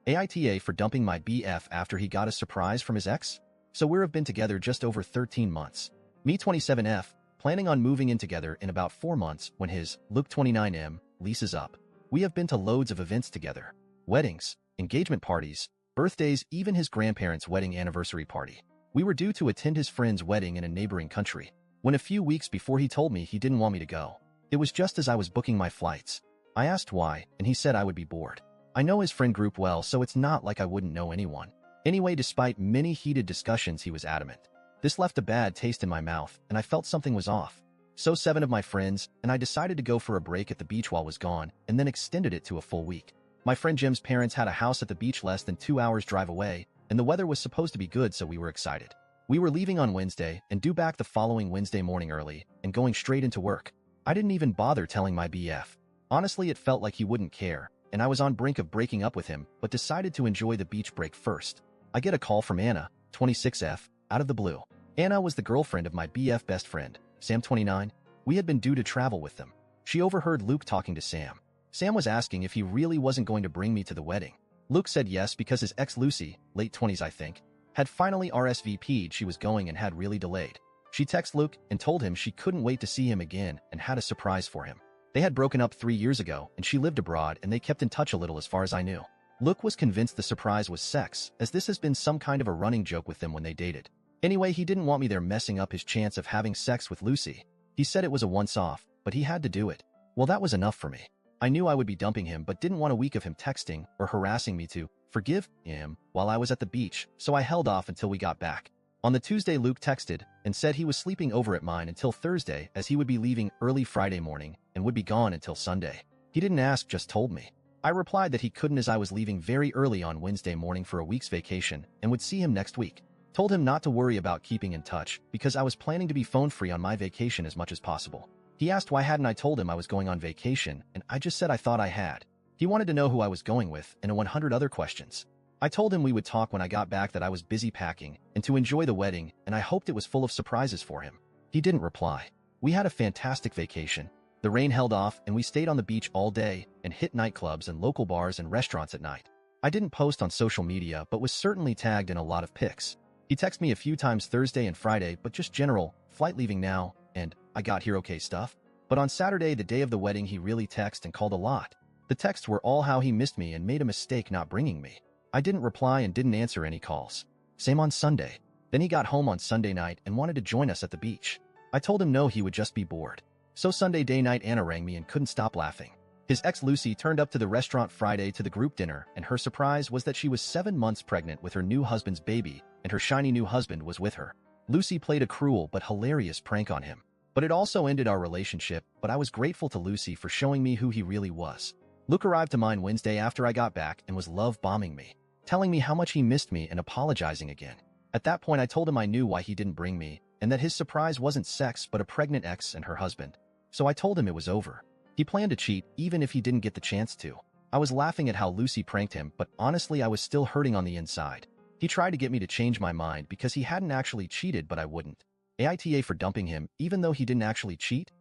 AITA for dumping my BF after he got a surprise from his ex? So we've been together just over 13 months. Me 27F, planning on moving in together in about 4 months when his Luke 29M lease is up. We have been to loads of events together. Weddings, engagement parties, birthdays, even his grandparents' wedding anniversary party. We were due to attend his friend's wedding in a neighboring country, when a few weeks before he told me he didn't want me to go. It was just as I was booking my flights. I asked why, and he said I would be bored. I know his friend group well, so it's not like I wouldn't know anyone. Anyway, despite many heated discussions, he was adamant. This left a bad taste in my mouth, and I felt something was off. So 7 of my friends and I decided to go for a break at the beach while I was gone, and then extended it to a full week. My friend Jim's parents had a house at the beach less than 2 hours drive away, and the weather was supposed to be good, so we were excited. We were leaving on Wednesday and due back the following Wednesday morning early and going straight into work. I didn't even bother telling my BF. Honestly, it felt like he wouldn't care, and I was on brink of breaking up with him, but decided to enjoy the beach break first. I get a call from Anna, 26F, out of the blue. Anna was the girlfriend of my BF best friend, Sam 29. We had been due to travel with them. She overheard Luke talking to Sam. Sam was asking if he really wasn't going to bring me to the wedding. Luke said yes because his ex Lucy, late 20s I think, had finally RSVP'd she was going and had really delayed. She texted Luke and told him she couldn't wait to see him again and had a surprise for him. They had broken up 3 years ago and she lived abroad and they kept in touch a little as far as I knew. Luke was convinced the surprise was sex, as this has been some kind of a running joke with them when they dated. Anyway, he didn't want me there messing up his chance of having sex with Lucy. He said it was a once-off, but he had to do it. Well, that was enough for me. I knew I would be dumping him but didn't want a week of him texting or harassing me to forgive him while I was at the beach, so I held off until we got back. On the Tuesday, Luke texted and said he was sleeping over at mine until Thursday as he would be leaving early Friday morning and would be gone until Sunday. He didn't ask, just told me. I replied that he couldn't as I was leaving very early on Wednesday morning for a week's vacation and would see him next week. Told him not to worry about keeping in touch because I was planning to be phone-free on my vacation as much as possible. He asked why hadn't I told him I was going on vacation, and I just said I thought I had. He wanted to know who I was going with and 100 other questions. I told him we would talk when I got back, that I was busy packing and to enjoy the wedding, and I hoped it was full of surprises for him. He didn't reply. We had a fantastic vacation. The rain held off and we stayed on the beach all day and hit nightclubs and local bars and restaurants at night. I didn't post on social media but was certainly tagged in a lot of pics. He texted me a few times Thursday and Friday, but just general, flight leaving now, and I got here okay stuff. But on Saturday, the day of the wedding, he really texted and called a lot. The texts were all how he missed me and made a mistake not bringing me. I didn't reply and didn't answer any calls. Same on Sunday. Then he got home on Sunday night and wanted to join us at the beach. I told him no, he would just be bored. So Sunday day night, Anna rang me and couldn't stop laughing. His ex Lucy turned up to the restaurant Friday to the group dinner, and her surprise was that she was 7 months pregnant with her new husband's baby, and her shiny new husband was with her. Lucy played a cruel but hilarious prank on him. But it also ended our relationship, but I was grateful to Lucy for showing me who he really was. Luke arrived to mine Wednesday after I got back and was love-bombing me, telling me how much he missed me and apologizing again. At that point, I told him I knew why he didn't bring me, and that his surprise wasn't sex but a pregnant ex and her husband. So I told him it was over. He planned to cheat even if he didn't get the chance to. I was laughing at how Lucy pranked him, but honestly I was still hurting on the inside. He tried to get me to change my mind because he hadn't actually cheated, but I wouldn't. AITA for dumping him even though he didn't actually cheat?